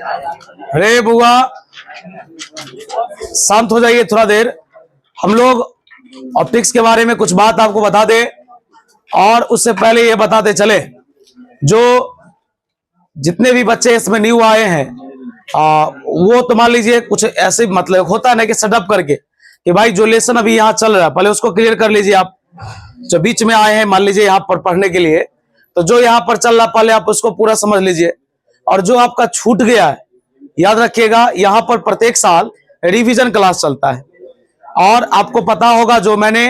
अरे बुआ शांत हो जाइए थोड़ा देर। हम लोग ऑप्टिक्स के बारे में कुछ बात आपको बता दे, और उससे पहले ये बताते चले, जो जितने भी बच्चे इसमें न्यू आए हैं वो तो मान लीजिए कुछ ऐसे मतलब होता है ना कि सेटअप करके कि भाई जो लेसन अभी यहाँ चल रहा है पहले उसको क्लियर कर लीजिए। आप जो बीच में आए हैं मान लीजिए यहाँ पर पढ़ने के लिए, तो जो यहाँ पर चल रहा पहले आप उसको पूरा समझ लीजिए, और जो आपका छूट गया है याद रखिएगा यहाँ पर प्रत्येक साल रिवीजन क्लास चलता है। और आपको पता होगा जो मैंने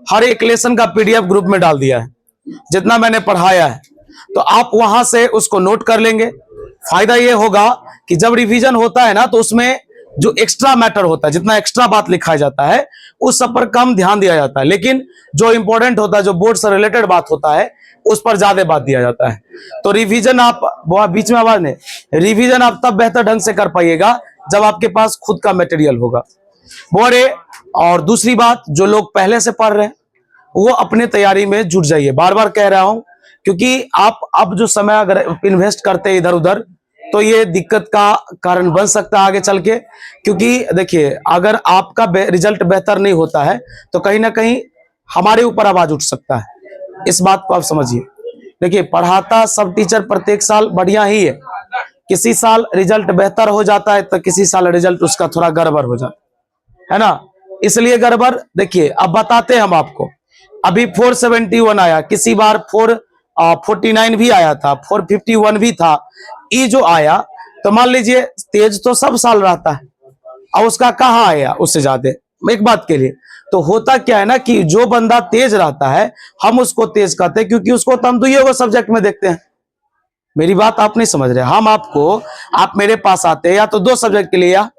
हर एक लेसन का पीडीएफ ग्रुप में डाल दिया है, जितना मैंने पढ़ाया है, तो आप वहां से उसको नोट कर लेंगे। फायदा ये होगा कि जब रिवीजन होता है ना तो उसमें जो एक्स्ट्रा मैटर होता है, जितना एक्स्ट्रा बात लिखा जाता है उस सब पर कम ध्यान दिया जाता है, लेकिन जो इंपॉर्टेंट होता है, जो बोर्ड से रिलेटेड बात होता है उस पर ज्यादा बात दिया जाता है। तो रिवीजन आप बीच में आवाज नहीं, रिवीजन आप तब बेहतर ढंग से कर पाइएगा जब आपके पास खुद का मटेरियल होगा। बोरे और दूसरी बात, जो लोग पहले से पढ़ रहे हैं वो अपने तैयारी में जुट जाइए। बार बार कह रहा हूं, क्योंकि आप अब जो समय अगर इन्वेस्ट करते हैं इधर उधर तो ये दिक्कत का कारण बन सकता है आगे चल के। क्योंकि देखिए अगर आपका रिजल्ट बेहतर नहीं होता है तो कहीं ना कहीं हमारे ऊपर आवाज उठ सकता है, इस बात को आप समझिए। देखिए पढ़ाता सब टीचर प्रत्येक साल बढ़िया ही है, किसी साल रिजल्ट बेहतर हो जाता है तो किसी साल रिजल्ट उसका थोड़ा गड़बड़ हो जाता है ना, इसलिए गड़बड़। देखिए अब बताते हैं हम आपको, अभी 471 आया, किसी बार 449 भी आया था, 451 भी था। ये जो आया तो मान लीजिए तेज तो सब साल रहता है और उसका कहाँ आया उससे ज्यादा। एक बात के लिए तो होता क्या है ना कि जो बंदा तेज रहता है हम उसको तेज कहते हैं, क्योंकि उसको तो हम दुइयों को सब्जेक्ट में देखते हैं। मेरी बात आप नहीं समझ रहे। हम आपको, आप मेरे पास आते हैं या तो 2 सब्जेक्ट के लिए, या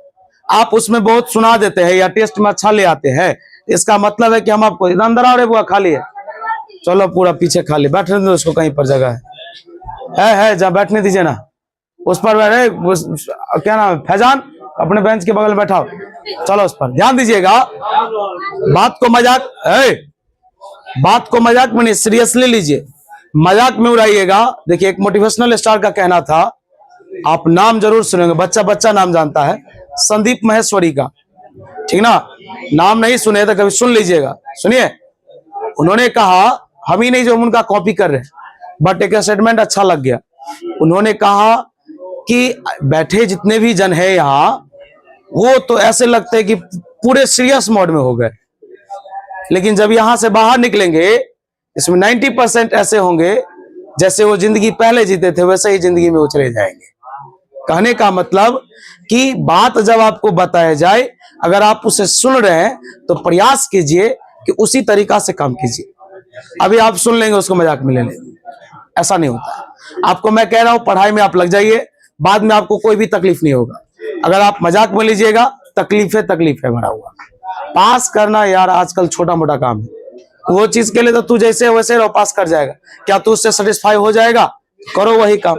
आप उसमें बहुत सुना देते हैं या टेस्ट में अच्छा ले आते हैं, इसका मतलब है कि हम आपको अंदर आ रहे बुआ खाली है, चलो पूरा पीछे खाली, बैठने दो उसको, कहीं पर जगह है जहाँ बैठने दीजिए ना, उस पर बैठे। क्या नाम है, फैजान, अपने बेंच के बगल में बैठाओ, चलो उस पर ध्यान दीजिएगा। बात को मजाक में नहीं, सीरियसली लीजिए, मजाक में उड़ाइएगा। देखिए एक मोटिवेशनल स्टार का कहना था, आप नाम जरूर सुनेंगे, बच्चा बच्चा नाम जानता है, संदीप महेश्वरी का, ठीक ना, नाम नहीं सुने तो कभी सुन लीजिएगा। सुनिए, उन्होंने कहा, हम ही नहीं जो उनका कॉपी कर रहे हैं, बट एक स्टेटमेंट अच्छा लग गया। उन्होंने कहा कि बैठे जितने भी जन है यहाँ वो तो ऐसे लगते हैं कि पूरे सीरियस मोड में हो गए, लेकिन जब यहां से बाहर निकलेंगे इसमें 90% ऐसे होंगे जैसे वो जिंदगी पहले जीते थे वैसे ही जिंदगी में उछले जाएंगे। कहने का मतलब कि बात जब आपको बताया जाए, अगर आप उसे सुन रहे हैं तो प्रयास कीजिए कि उसी तरीका से काम कीजिए। अभी आप सुन लेंगे उसको मजाक में ले लेंगे, ऐसा नहीं होता। आपको मैं कह रहा हूं पढ़ाई में आप लग जाइए, बाद में आपको कोई भी तकलीफ नहीं होगा। अगर आप मजाक में लीजिएगा तकलीफ है भरा हुआ। पास करना यार आजकल छोटा मोटा काम है, वो चीज के लिए तो तू जैसे वैसे रहो, पास कर जाएगा। क्या तू उससे सेटिस्फाई हो जाएगा? करो वही काम।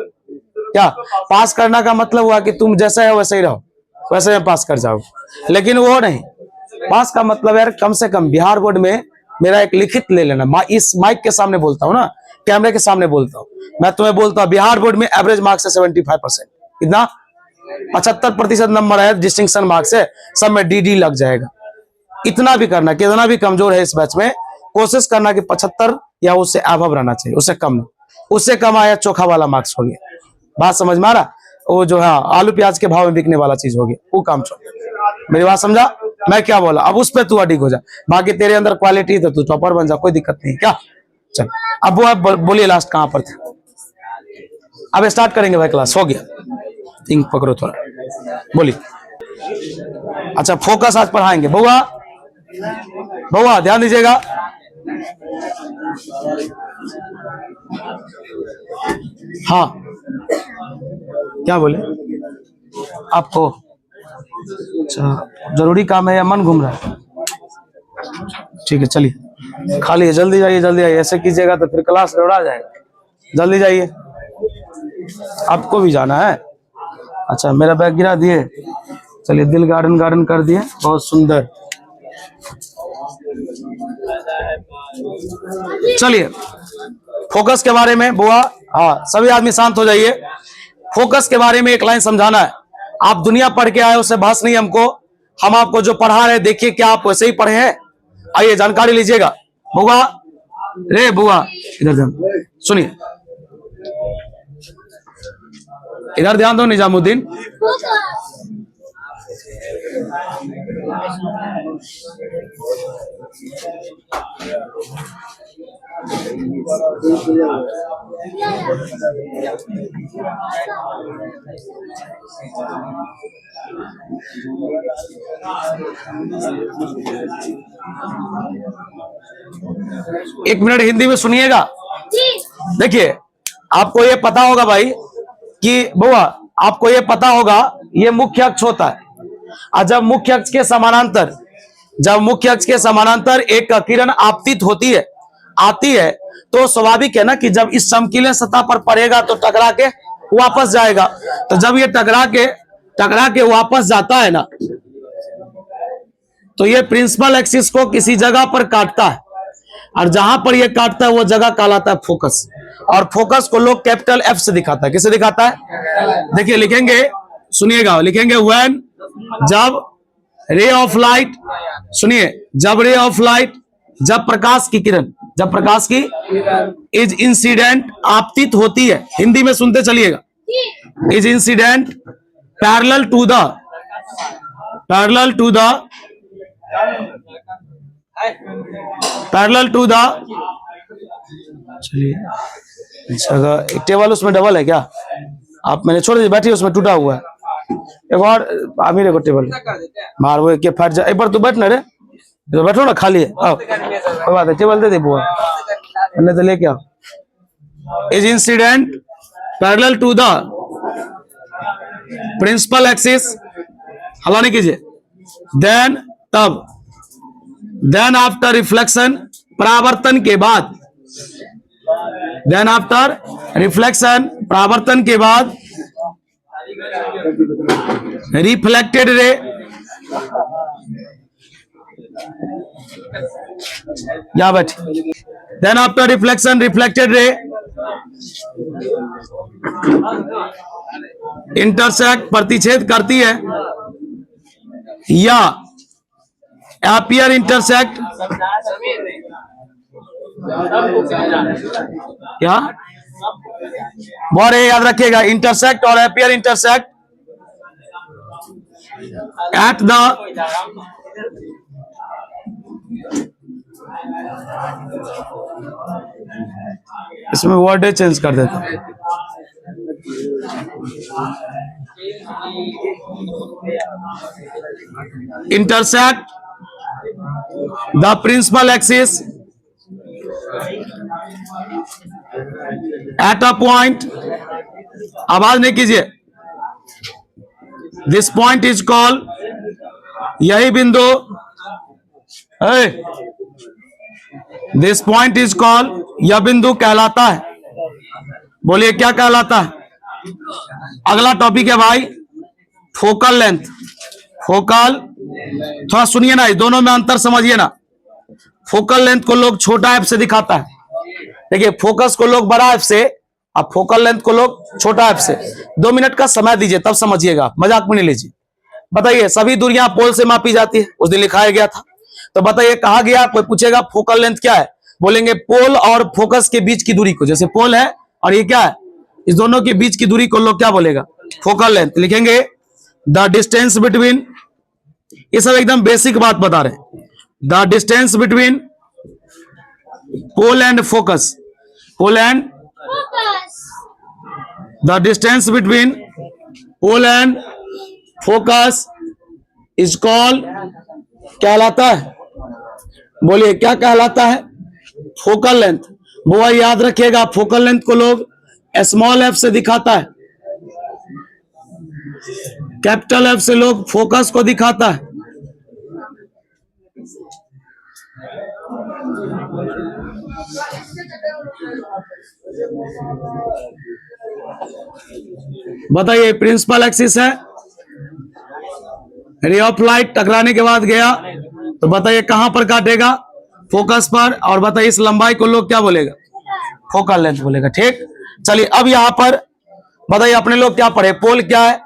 क्या पास करना का मतलब हुआ कि तुम जैसा है वैसे ही रहो, वैसे में पास कर जाओ, लेकिन वो नहीं। पास का मतलब यार कम से कम बिहार बोर्ड में मेरा एक लिखित ले लेना। इस माइक के सामने बोलता हूँ ना, कैमरे के सामने बोलता हूँ, मैं तुम्हें बोलता हूँ बिहार बोर्ड में एवरेज मार्क्स है 75%, कितना 75% नंबर है डिस्टिंक्शन मार्क्स है, सब में डी लग जाएगा। इतना भी करना, कितना भी कमजोर है इस बैच में, कोशिश करना कि 75 या उससे अबव रहना चाहिए, उससे कम नहीं। उससे कम आया चोखा वाला मार्क्स हो गया। बात समझ में आ रहा? वो जो है आलू प्याज के भाव में बिकने वाला चीज हो गया, वो काम छोड़। मेरी बात समझा? मैं क्या बोला, अब उस पर तू अडिग हो जा, बाकी तेरे अंदर क्वालिटी तो तू टॉपर बन जा, कोई दिक्कत नहीं। क्या चल अब वो बोलिए लास्ट कहां पर थे? अब स्टार्ट करेंगे भाई, क्लास हो गया। थिंक पकड़ो थोड़ा, बोलिए। अच्छा फोकस आज पढ़ाएंगे। बउआ ध्यान दीजिएगा। हाँ क्या बोले आपको? अच्छा जरूरी काम है या मन घूम रहा है? ठीक है चलिए, खाली है, जल्दी जाइए। ऐसे कीजिएगा तो फिर क्लास दौड़ा जाएगा। जल्दी जाइए, आपको भी जाना है। अच्छा मेरा बैग गिरा दिए, चलिए दिल गार्डन कर दिए, बहुत सुंदर। चलिए फोकस के बारे में बुआ, हाँ सभी आदमी शांत हो जाइए। फोकस के बारे में एक लाइन समझाना है। आप दुनिया पढ़ के आए, उससे बहस नहीं हमको। हम आपको जो पढ़ा रहे देखिए क्या आप वैसे ही पढ़े हैं। आइए जानकारी लीजिएगा। बुआ रे बुआ इधर ध्यान सुनिए, इधर ध्यान दो निजामुद्दीन। एक मिनट हिंदी में सुनिएगा। देखिए आपको ये पता होगा भाई कि बुआ, आपको ये पता होगा ये मुख्य अक्ष होता है, और जब मुख्य अक्ष के समानांतर एक किरण आपतित होती है, आती है, तो स्वाभाविक है ना कि जब इस चमकीले सतह पर पड़ेगा तो टकरा के वापस जाएगा। तो जब ये टकरा के वापस जाता है ना, तो ये प्रिंसिपल एक्सिस को किसी जगह पर काटता है, और जहां पर ये काटता है वो जगह कहलाता है फोकस। और फोकस को लोग कैपिटल एफ से दिखाता है। किसे दिखाता है? देखिए लिखेंगे, सुनिएगा, लिखेंगे व्हेन, जब रे ऑफ लाइट, सुनिए, जब रे ऑफ लाइट, जब प्रकाश की किरण, जब प्रकाश की इज इंसिडेंट, आपतित होती है। हिंदी में सुनते चलिएगा, is incident parallel to the चलिए एक टेबल उसमें डबल है क्या? आप मैंने छोड़ दी, बैठिए, उसमें टूटा हुआ है। एक और आमिर को टेबल मार वो के फट जाए। एक बार तू बैठ ना रे, तो बैठो ना, खाली है। कोई बात है, टेबल दे दे बुआ, नहीं तो लेके आओ। Is incident parallel to the principal axis, हला नहीं कीजिए। देन आफ्टर रिफ्लेक्शन, परावर्तन के बाद, देन आफ्टर रिफ्लेक्शन, परावर्तन के बाद रिफ्लेक्टेड रे, या बैठ, then after reflection, reflected ray intersect, प्रतिच्छेद करती है, या अपीयर इंटरसेक्ट, क्या बहुत याद रखिएगा, इंटरसेक्ट और अपीयर इंटरसेक्ट एट द इसमें वर्ड चेंज कर देता हूं, intersect the principal axis at a point, आवाज नहीं कीजिए, दिस पॉइंट इज कॉल्ड, यही बिंदु, दिस पॉइंट इज कॉल्ड, यह बिंदु कहलाता है, बोलिए क्या कहलाता है? अगला टॉपिक है भाई फोकल लेंथ। फोकल, थोड़ा सुनिए ना, दोनों में अंतर समझिए ना। फोकल लेंथ को लोग छोटा एफ से दिखाता है। देखिए फोकस को लोग बड़ा एफ से, अब फोकल लेंथ को लोग छोटा एफ से। 2 मिनट का समय दीजिए तब समझिएगा, मजाक में नहीं लीजिए। बताइए सभी दूरियां पोल से मापी जाती है, उस दिन लिखाया गया था। तो बताइए कहा गया, कोई पूछेगा फोकल लेंथ क्या है, बोलेंगे पोल और फोकस के बीच की दूरी को, जैसे पोल है और ये क्या है, इस दोनों के बीच की दूरी को लोग क्या बोलेगा? Focal length. लिखेंगे द डिस्टेंस बिटवीन, ये सब एकदम बेसिक बात बता रहे हैं। The distance between pole and focus, pole and, the distance between pole and focus is called, कहलाता है, बोलिए क्या कहलाता है? Focal length. वो याद रखिएगा, फोकल लेंथ को लोग स्मॉल एफ से दिखाता है, कैपिटल एफ से लोग फोकस को दिखाता है। बताइए प्रिंसिपल एक्सिस है, रे ऑफ लाइट टकराने के बाद गया, तो बताइए कहां पर काटेगा? फोकस पर। और बताइए इस लंबाई को लोग क्या बोलेगा? फोकल लेंथ बोलेगा। ठीक, चलिए अब यहां पर बताइए अपने लोग क्या पढ़े, पोल क्या है?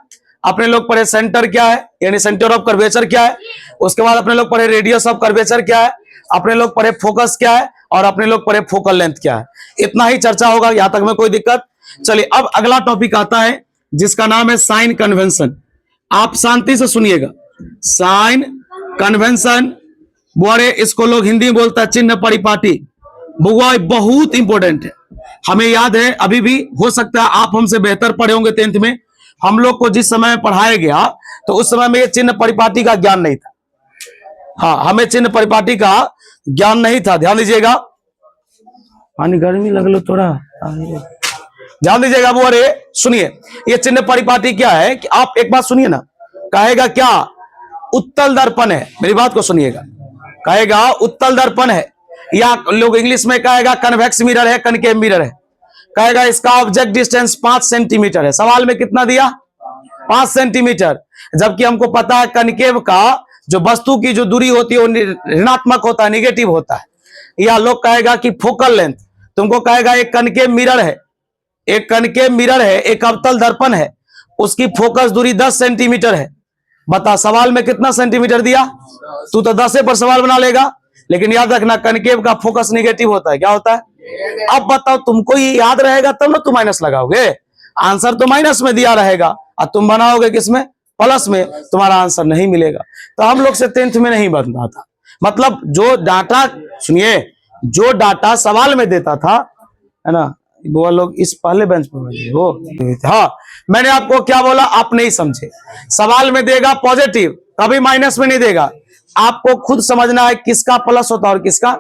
अपने लोग पढ़े सेंटर क्या है, यानी सेंटर ऑफ कर्वेचर क्या है। उसके बाद अपने लोग पढ़े रेडियस ऑफ कर्वेचर क्या है, अपने लोग पढ़े फोकस क्या है, और अपने लोग पढ़े फोकल लेंथ क्या है। इतना ही चर्चा होगा, यहां तक में कोई दिक्कत। चलिए अब अगला टॉपिक आता है जिसका नाम है साइन कन्वेंशन। आप शांति से सुनिएगा। साइन कन्वेंशन, बोरे इसको लोग हिंदी में बोलता है चिन्ह परिपाटी। बुआ बहुत इंपॉर्टेंट है, हमें याद है, अभी भी हो सकता है आप हमसे बेहतर पढ़े होंगे 10th में। हम लोग को जिस समय पढ़ाया गया तो उस समय में ये चिन्ह परिपाटी का ज्ञान नहीं था। हाँ, हमें चिन्ह परिपाटी का ज्ञान नहीं था। ध्यान दीजिएगा, पानी गर्मी लग लो थोड़ा, ध्यान दीजिएगा। वो अरे सुनिए, ये चिन्ह परिपाटी क्या है कि आप एक बात सुनिए ना, कहेगा क्या उत्तल दर्पण है। मेरी बात को सुनिएगा, कहेगा उत्तल दर्पण है, या लोग इंग्लिश में कहेगा कन्वेक्स मिरर है, कनकेव मिरर है। कहेगा इसका ऑब्जेक्ट डिस्टेंस 5 सेंटीमीटर है। सवाल में कितना दिया? 5 सेंटीमीटर। जबकि हमको पता है कनकेव का जो वस्तु की जो दूरी होती है वो ऋणात्मक होता है, निगेटिव होता है। या लोग कहेगा कि फोकल लेंथ, तुमको कहेगा एक कनकेव मिरर है, एक कनकेव मिरर है, एक अवतल दर्पण है, उसकी फोकस दूरी 10 सेंटीमीटर है। बता सवाल में कितना सेंटीमीटर दिया? तू तो 10 पर सवाल बना लेगा, लेकिन याद रखना कनकेव का फोकस निगेटिव होता है। क्या होता है? अब बताओ, तुमको ये याद रहेगा तब ना तुम माइनस लगाओगे। आंसर तो माइनस में दिया रहेगा और तुम बनाओगे किसमें? प्लस में। तुम्हारा आंसर नहीं मिलेगा। तो हम लोग से 10th में नहीं बनता था। मतलब जो डाटा, सुनिए, जो डाटा सवाल में देता था, है ना, वो लोग इस पहले बेंच पर वो। हाँ, मैंने आपको क्या बोला आप नहीं समझे। सवाल में देगा पॉजिटिव, कभी माइनस में नहीं देगा। आपको खुद समझना है किसका प्लस होता है और किसका।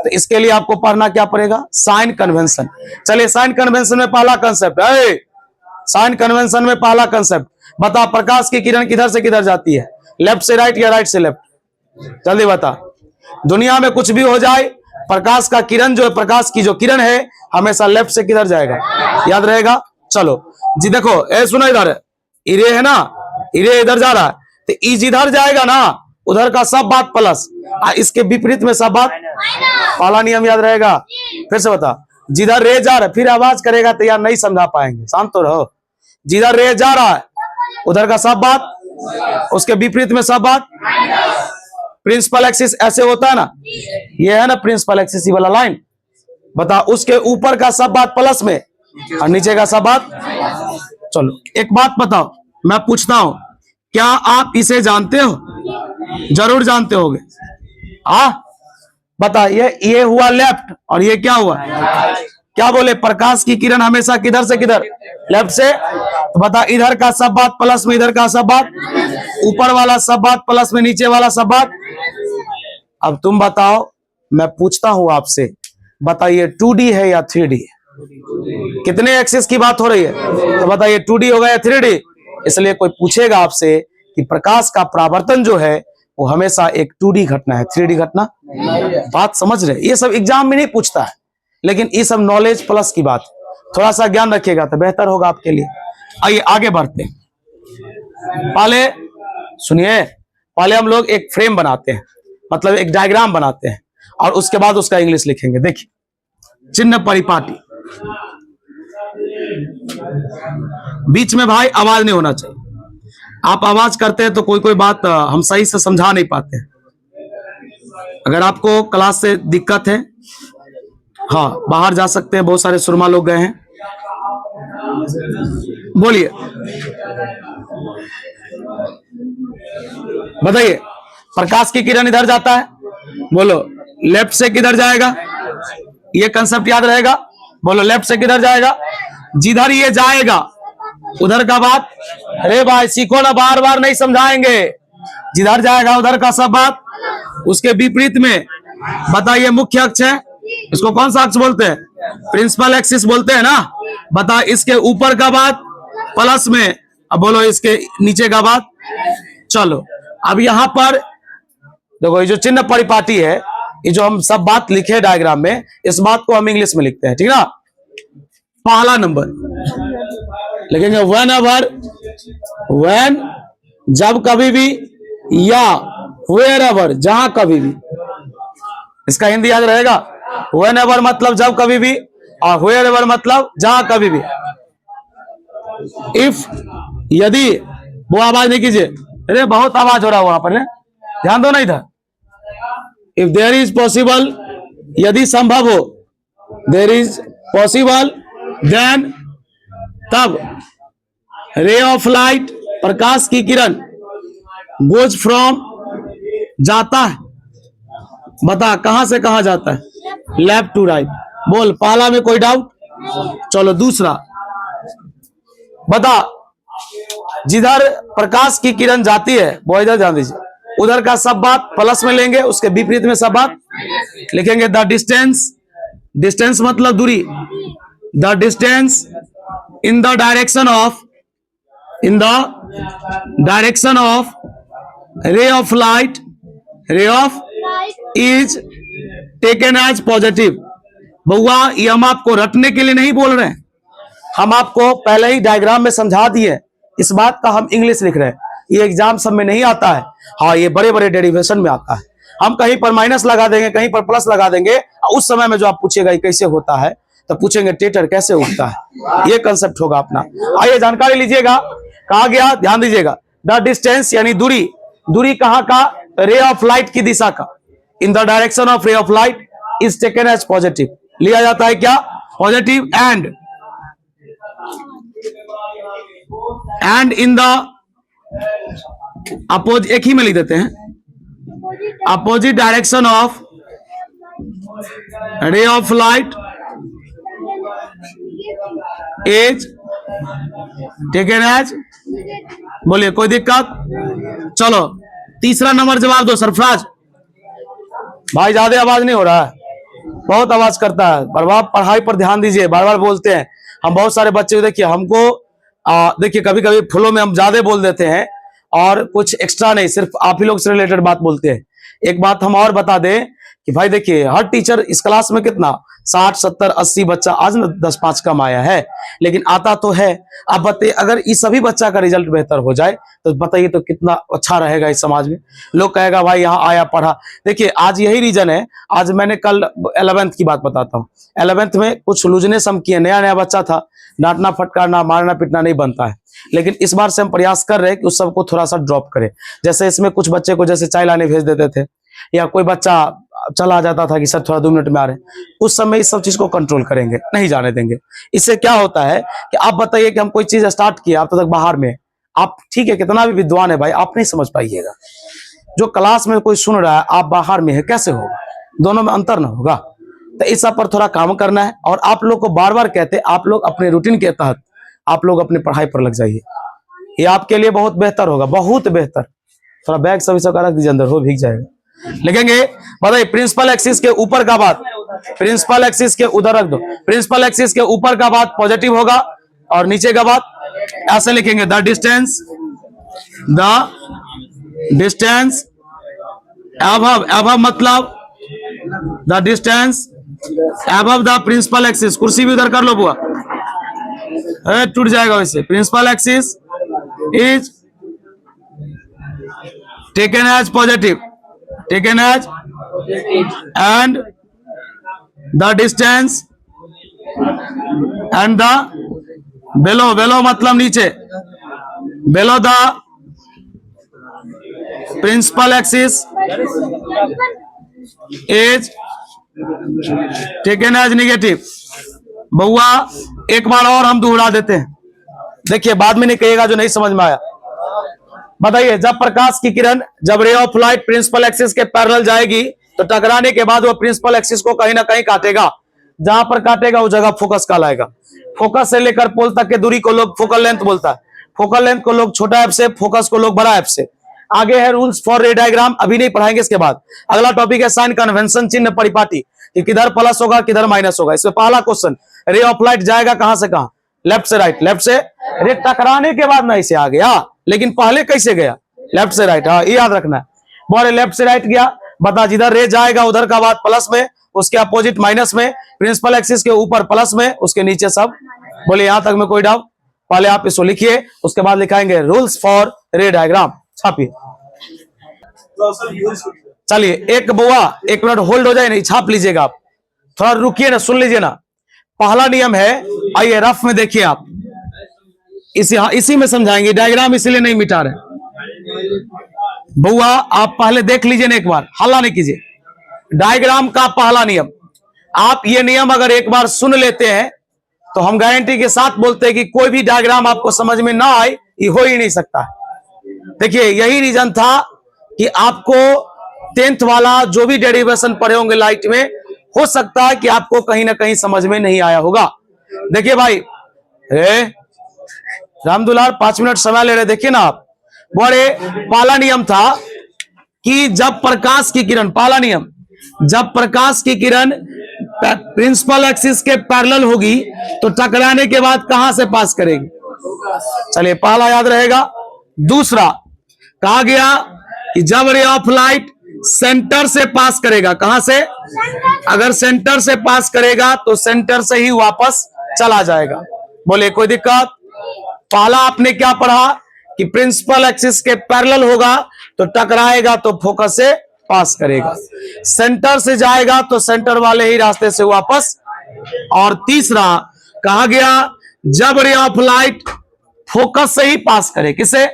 तो इसके लिए आपको पढ़ना क्या पड़ेगा? Sign convention. चलिए, साइन कन्वेंशन में पहला कंसेप्ट है, साइन कन्वेंशन में पहला कंसेप्ट बता, प्रकाश की किरण किधर से किधर जाती है? लेफ्ट से राइट या राइट से लेफ्ट? जल्दी बता। दुनिया में कुछ भी हो जाए, प्रकाश का किरण जो है, प्रकाश की जो किरण है, हमेशा लेफ्ट से किधर जाएगा? याद रहेगा। चलो जी, देखो ए सुनो, इधर इरे है ना, इरे इधर जा रहा है, तो ई जिधर जाएगा ना उधर का सब बात प्लस, इसके विपरीत में सब बात। पहला नियम याद रहेगा। फिर से बता, जिधर रे जा रहा है, फिर आवाज करेगा तो यार नहीं समझा पाएंगे, शांत तो रहो। जिधर रे जा रहा है उधर का सब बात, उसके विपरीत में सब बात। प्रिंसिपल एक्सिस ऐसे होता है ना, ये है ना प्रिंसिपल एक्सिस वाला लाइन। बता, उसके ऊपर का सब बात प्लस में और नीचे का सब बात। चलो एक बात बताओ, मैं पूछता हूं, क्या आप इसे जानते हो? जरूर जानते होगे। बता, ये हुआ लेफ्ट और ये क्या हुआ? क्या बोले? प्रकाश की किरण हमेशा किधर से किधर? लेफ्ट से। तो बता, इधर का सब बात प्लस में, इधर का सब बात, ऊपर वाला सब बात प्लस में, नीचे वाला सब बात। अब तुम बताओ, मैं पूछता हूं आपसे, बताइए 2D है या 3D? कितने एक्सिस की बात हो रही है? तो बताइए 2D होगा या 3D? इसलिए कोई पूछेगा आपसे कि प्रकाश का परावर्तन जो है वो हमेशा एक 2D घटना है, 3D घटना। बात समझ रहे? ये सब एग्जाम में नहीं पूछता है, लेकिन ये सब नॉलेज प्लस की बात। थोड़ा सा ज्ञान रखिएगा तो बेहतर होगा आपके लिए। आइए आगे बढ़ते हैं। पहले सुनिए, पहले हम लोग एक फ्रेम बनाते हैं, मतलब एक डायग्राम बनाते हैं, और उसके बाद उसका इंग्लिश लिखेंगे। देखिए, चिन्ह परिपाटी, बीच में भाई आवाज नहीं होना चाहिए। आप आवाज करते हैं तो कोई कोई बात हम सही से समझा नहीं पाते हैं। अगर आपको क्लास से दिक्कत है, हाँ बाहर जा सकते हैं, बहुत सारे सुरमा लोग गए हैं। बोलिए, बताइए। प्रकाश की किरण इधर जाता है, बोलो लेफ्ट से किधर जाएगा? ये कंसेप्ट याद रहेगा। बोलो लेफ्ट से किधर जाएगा? जिधर ये जाएगा उधर का बात। अरे भाई सीखो ना, बार बार नहीं समझाएंगे। जिधर जाएगा उधर का सब बात, उसके विपरीत में। बताइए, मुख्य अक्ष है, इसको कौन सा अक्ष बोलते हैं? प्रिंसिपल एक्सिस बोलते हैं ना। बता, इसके ऊपर का बात प्लस में, अब बोलो इसके नीचे का बात। चलो अब यहां पर देखो, ये जो चिन्ह परिपाटी है, ये जो हम सब बात लिखे डायग्राम में, इस बात को हम इंग्लिश में लिखते हैं, ठीक ना। पहला नंबर लिखेंगे व्हेन एवर, व्हेन जब कभी भी, या वेयर एवर जहां कभी भी। इसका हिंदी याद रहेगा। व्हेन एवर मतलब जब कभी भी, और वेयर एवर मतलब जहां कभी भी। इफ यदि, वो आवाज नहीं कीजिए, अरे बहुत आवाज हो रहा है वहां पर, ध्यान दो ना इधर। इफ देयर इज पॉसिबल, यदि संभव हो, देयर इज पॉसिबल, देन तब रे ऑफ लाइट, प्रकाश की किरण, गोज फ्रॉम, जाता है, बता कहां से कहां जाता है, लेफ्ट टू राइट। बोल, पहला में कोई डाउट? चलो दूसरा बता, जिधर प्रकाश की किरण जाती है वो इधर ध्यान दीजिए, उधर का सब बात प्लस में लेंगे, उसके विपरीत में सब बात लिखेंगे। द डिस्टेंस, डिस्टेंस मतलब दूरी, the distance in the direction of, in the direction of ray of light, ray of is taken as positive. बउआ ये हम आपको रटने के लिए नहीं बोल रहे हैं, हम आपको पहले ही डायग्राम में समझा दिए, इस बात का हम इंग्लिश लिख रहे हैं। ये एग्जाम सब में नहीं आता है, हाँ ये बड़े बड़े डेरिवेशन में आता है। हम कहीं पर माइनस लगा देंगे, कहीं पर प्लस लगा देंगे, उस समय में जो आप पूछेगा ये कैसे होता है, तो पूछेंगे टेटर कैसे उठता है, ये कंसेप्ट होगा अपना। आइए जानकारी लीजिएगा, कहा गया ध्यान दीजिएगा, द डिस्टेंस यानी दूरी, दूरी कहां का, रे ऑफ लाइट की दिशा का, in the direction of ray of light is taken as positive, लिया जाता है क्या, positive. And in the oppose, एक ही में लिख देते हैं, opposite direction of ray of light is taken as, बोलिए कोई दिक्कत? चलो तीसरा नंबर जवाब दो सरफराज भाई। ज्यादा आवाज नहीं हो रहा है, बहुत आवाज करता है, बर्बाद पढ़ाई पर ध्यान दीजिए, बार बार बोलते हैं हम, बहुत सारे बच्चे देखिए हमको देखिए कभी कभी फ्लो में हम ज्यादा बोल देते हैं और कुछ एक्स्ट्रा नहीं, सिर्फ आप ही लोग से रिलेटेड बात बोलते हैं। एक बात हम और बता दें कि भाई देखिए हर टीचर इस क्लास में कितना 60 70 80 बच्चा आज न 10-5 कम आया है, लेकिन आता तो है। आप बताइए अगर इस सभी बच्चा का रिजल्ट बेहतर हो जाए तो बताइए तो कितना अच्छा रहेगा इस समाज में। लोग कहेगा भाई यहाँ आया पढ़ा। देखिए आज यही रीजन है, आज मैंने कल 11th की बात बताता हूँ, 11th में कुछ लूजनेस हम किए, नया नया बच्चा था, डांटना फटकारना मारना पीटना नहीं बनता है, लेकिन इस बार से हम प्रयास कर रहे हैं कि उस सबको थोड़ा सा ड्रॉप करें। जैसे इसमें कुछ बच्चे को जैसे चाय लाने भेज देते थे, या कोई बच्चा चला जाता था कि सर थोड़ा 2 मिनट में आ रहे, उस समय इस सब चीज को कंट्रोल करेंगे, नहीं जाने देंगे। इससे क्या होता है कि आप बताइए कि हम कोई चीज स्टार्ट किया, आप तो तक बाहर में, आप ठीक है कितना भी विद्वान है भाई, आप नहीं समझ पाइएगा। जो क्लास में कोई सुन रहा है, आप बाहर में है, कैसे होगा? दोनों में अंतर ना होगा। तो इस सब पर थोड़ा काम करना है, और आप लोग को बार बार कहते हैं आप लोग अपने रूटीन के तहत आप लोग अपनी पढ़ाई पर लग जाइए, ये आपके लिए बहुत बेहतर होगा, बहुत बेहतर। थोड़ा बैग सभी सब रख दीजिए अंदर, हो भीग जाएगा। लिखेंगे बताइए, प्रिंसिपल एक्सिस के ऊपर का बात, प्रिंसिपल एक्सिस के उधर रख दो, प्रिंसिपल एक्सिस के ऊपर का बात पॉजिटिव होगा और नीचे का बात ऐसे लिखेंगे, द डिस्टेंस अबव मतलब the distance above the principal axis. कुर्सी भी उधर कर लो बुआ, टूट जाएगा वैसे। Principal axis is taken as positive, taken as, and the distance and the below, below मतलब नीचे, below the principal axis is taken as negative. बउआ एक बार और हम दोहरा देते हैं, देखिए बाद में नहीं कहिएगा जो नहीं समझ में आया। बताइए, जब प्रकाश की किरण, जब ray of light principal axis के पैरेलल जाएगी तो टकराने के बाद वो प्रिंसिपल एक्सिस को कहीं ना कहीं काटेगा, जहां पर काटेगा वो जगह फोकस कहलाएगा। फोकस से लेकर पोल तक के दूरी को लोग फोकल लेंथ बोलता है, फोकल लेंथ को लोग छोटा एफ से, फोकस को लोग बड़ा एफ से। आगे है रूल्स फॉर रे डायग्राम, अभी नहीं पढ़ाएंगे इसके बाद। अगला टॉपिक है साइन कन्वेंशन, चिन्ह परिपाटी, कि किधर प्लस होगा किधर माइनस होगा। इसमें पहला क्वेश्चन, रे ऑफ लाइट जाएगा कहां से कहां, लेफ्ट से राइट, लेफ्ट से रे टकराने के बाद नहीं से आ गया, लेकिन पहले कैसे गया, लेफ्ट से राइट, हाँ ये याद रखना है। बोले लेफ्ट से राइट गया, बता जिधर रे जाएगा उधर का बात प्लस में, उसके अपोजिट माइनस में, प्रिंसिपल एक्सिस के ऊपर प्लस में, उसके नीचे सब। बोले यहां तक में कोई डाउट? पहले आप इसको लिखिए, उसके बाद लिखाएंगे रूल्स फॉर रे डायग्राम, छापिए। चलिए एक बुआ, एक मिनट होल्ड हो जाए, नहीं छाप लीजिएगा आप, थोड़ा रुकिए ना, सुन लीजिए ना। पहला नियम है, आइए रफ में देखिए आप, इसी में समझाएंगे, डायग्राम इसलिए नहीं मिटा रहे। बुआ आप पहले देख लीजिए ना एक बार, हल्ला नहीं कीजिए। डायग्राम का पहला नियम, आप ये नियम अगर एक बार सुन लेते हैं तो हम गारंटी के साथ बोलते हैं कि कोई भी डायग्राम आपको समझ में ना आए, ये हो ही नहीं सकता। देखिए यही रीजन था कि आपको 10th वाला जो भी डेरिवेशन पढ़े होंगे लाइट में, हो सकता है कि आपको कहीं ना कहीं समझ में नहीं आया होगा। देखिए भाई, रामदुलार 5 मिनट समय ले रहे, देखिए ना आप। बड़े पहला नियम था कि जब प्रकाश की किरण, पहला नियम, जब प्रकाश की किरण प्रिंसिपल एक्सिस के पैरेलल होगी तो टकराने के बाद कहां से पास करेगी? चलिए पहला याद रहेगा। दूसरा कहा गया कि जब रे ऑफ लाइट सेंटर से पास करेगा, कहां से? अगर सेंटर से पास करेगा तो सेंटर से ही वापस चला जाएगा। बोले कोई दिक्कत? पहला आपने क्या पढ़ा कि प्रिंसिपल एक्सिस के पैरेलल होगा तो टकराएगा तो फोकस से पास करेगा, सेंटर से जाएगा तो सेंटर वाले ही रास्ते से वापस। और तीसरा कहा गया जब रे ऑफ लाइट फोकस से ही पास करे, किसे?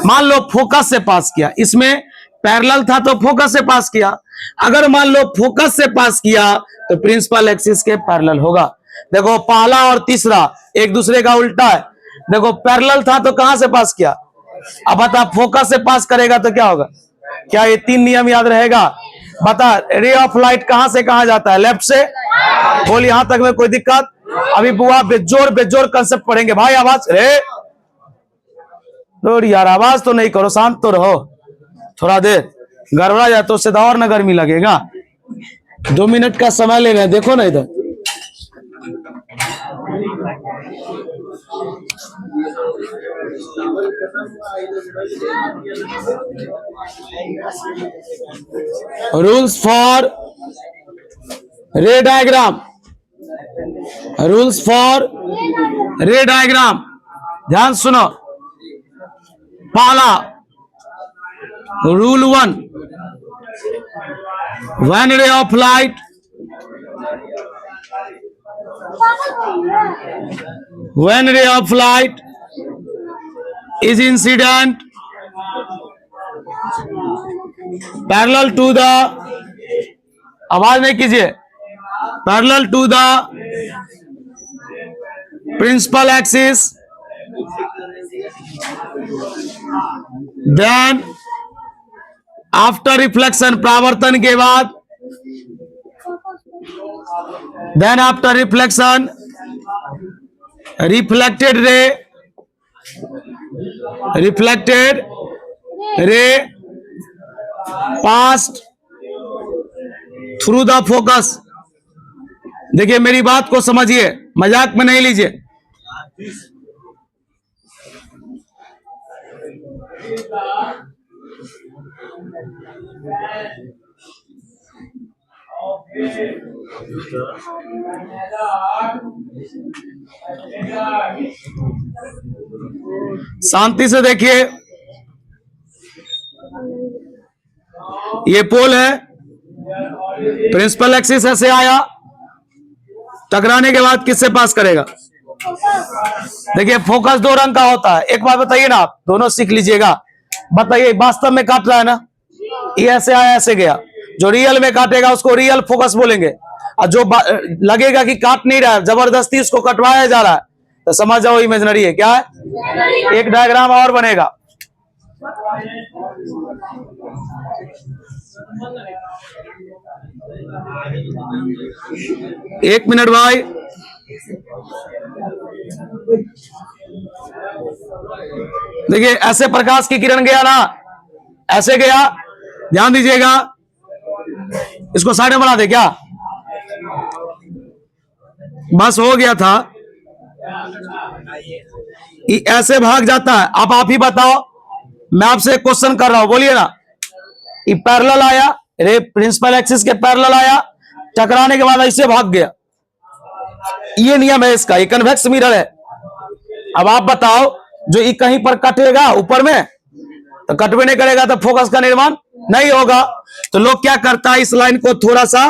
मान लो फोकस से पास किया, इसमें पैरेलल था तो फोकस से पास किया। अगर मान लो फोकस से पास किया तो प्रिंसिपल एक्सिस के पैरेलल होगा। देखो पहला और तीसरा एक दूसरे का उल्टा है। देखो पैरेलल था तो कहां से पास किया, अब बता फोकस से पास करेगा तो क्या होगा? क्या ये 3 नियम याद रहेगा? बता, रे ऑफ लाइट कहां से कहां जाता है? लेफ्ट से। बोल यहां तक में कोई दिक्कत? अभी बुआ बेजोर कंसेप्ट पढ़ेंगे भाई। आवाज रे यार, आवाज तो नहीं करो, शांत तो रहो थोड़ा देर, गड़बड़ा जाए तो उससे और ना गर्मी लगेगा। 2 मिनट का समय ले रहे हैं, देखो ना इधर। रूल्स फॉर रे डायग्राम, रूल्स फॉर रे डायग्राम, ध्यान सुनो। पहला रूल 1, व्हेन रे of light is incident parallel to the, आवाज नहीं कीजिए, parallel to the principal axis, then after reflection, परावर्तन के बाद, then after reflection, reflected ray passed through the focus। देखिए मेरी बात को समझिए, मजाक में नहीं लीजिए। शांति से देखिए, ये पोल है, प्रिंसिपल एक्सिस ऐसे आया, टकराने के बाद किससे पास करेगा? देखिए फोकस 2 रंग का होता है। एक बात बताइए ना, आप दोनों सीख लीजिएगा। बताइए वास्तव में काट रहा है ना, ये ऐसे आया ऐसे गया, जो रियल में काटेगा उसको रियल फोकस बोलेंगे, और जो लगेगा कि काट नहीं रहा है, जबरदस्ती उसको कटवाया जा रहा है, तो समझ जाओ इमेजिनरी है। क्या है? एक डायग्राम और बनेगा। एक मिनट भाई, देखिए ऐसे प्रकाश की किरण गया ना, ऐसे गया, ध्यान दीजिएगा। इसको साइड में बना दे क्या? बस हो गया था, ऐसे भाग जाता है। अब आप ही बताओ, मैं आपसे क्वेश्चन कर रहा हूं, बोलिए ना। ये पैरेलल आया, रे प्रिंसिपल एक्सिस के पैरेलल आया, टकराने के बाद ऐसे भाग गया, ये नियम है इसका, ये कन्वेक्स मिरर है। अब आप बताओ, जो ये कहीं पर कटेगा ऊपर में तो कटवे नहीं करेगा तो फोकस का निर्माण नहीं होगा। तो लोग क्या करता है, इस लाइन को थोड़ा सा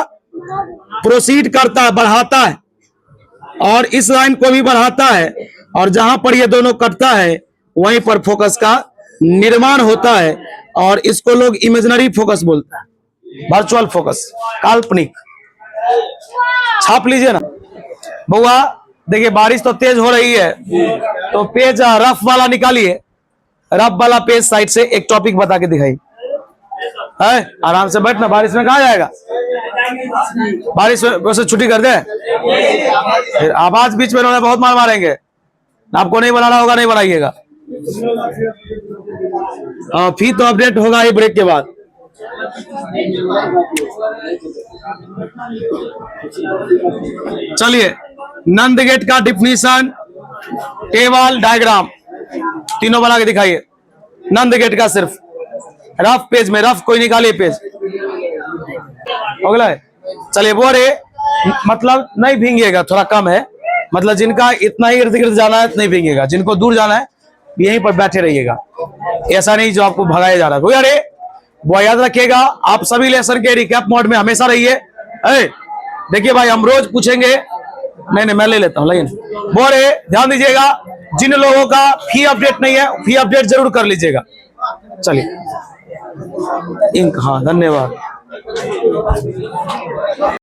प्रोसीड करता है, बढ़ाता है, और इस लाइन को भी बढ़ाता है, और जहां पर ये दोनों कटता है वहीं पर फोकस का निर्माण होता है और इसको लोग इमेजिनरी फोकस बोलते हैं, वर्चुअल फोकस, काल्पनिक। छाप लीजिए ना बउआ। देखिए बारिश तो तेज हो रही है, तो पेज रफ वाला निकालिए, रफ वाला पेज साइड से एक टॉपिक बता के दिखाई है। आराम से बैठना, बारिश में कहा जाएगा, बारिश में वैसे छुट्टी कर दे, फिर आवाज बीच में उन्होंने बहुत मार मारेंगे। आपको नहीं बनाना होगा, नहीं बनाइएगा। फिर तो अपडेट होगा ही ब्रेक के बाद। चलिए, नंद गेट का डिफिनीशन, टेबल, डायग्राम तीनों बना के दिखाइए। नंद गेट का सिर्फ रफ पेज में, रफ कोई निकालिए पेज, हो गया। चलिए बोरे मतलब नहीं भींगेगा, थोड़ा कम है, मतलब जिनका इतना ही इर्द गिर्द जाना है नहीं भींगेगा, जिनको दूर जाना है यहीं पर बैठे रहिएगा, ऐसा नहीं जो आपको भगाया जा रहा है। अरे वो याद रखिएगा, आप सभी लेसन के रिकैप मोड में हमेशा रहिए। देखिए भाई, हम रोज पूछेंगे, नहीं मैं ले लेता हूँ, लेकिन बोरे ध्यान दीजिएगा, जिन लोगों का फी अपडेट नहीं है, फी अपडेट जरूर कर लीजिएगा। चलिए हाँ, धन्यवाद।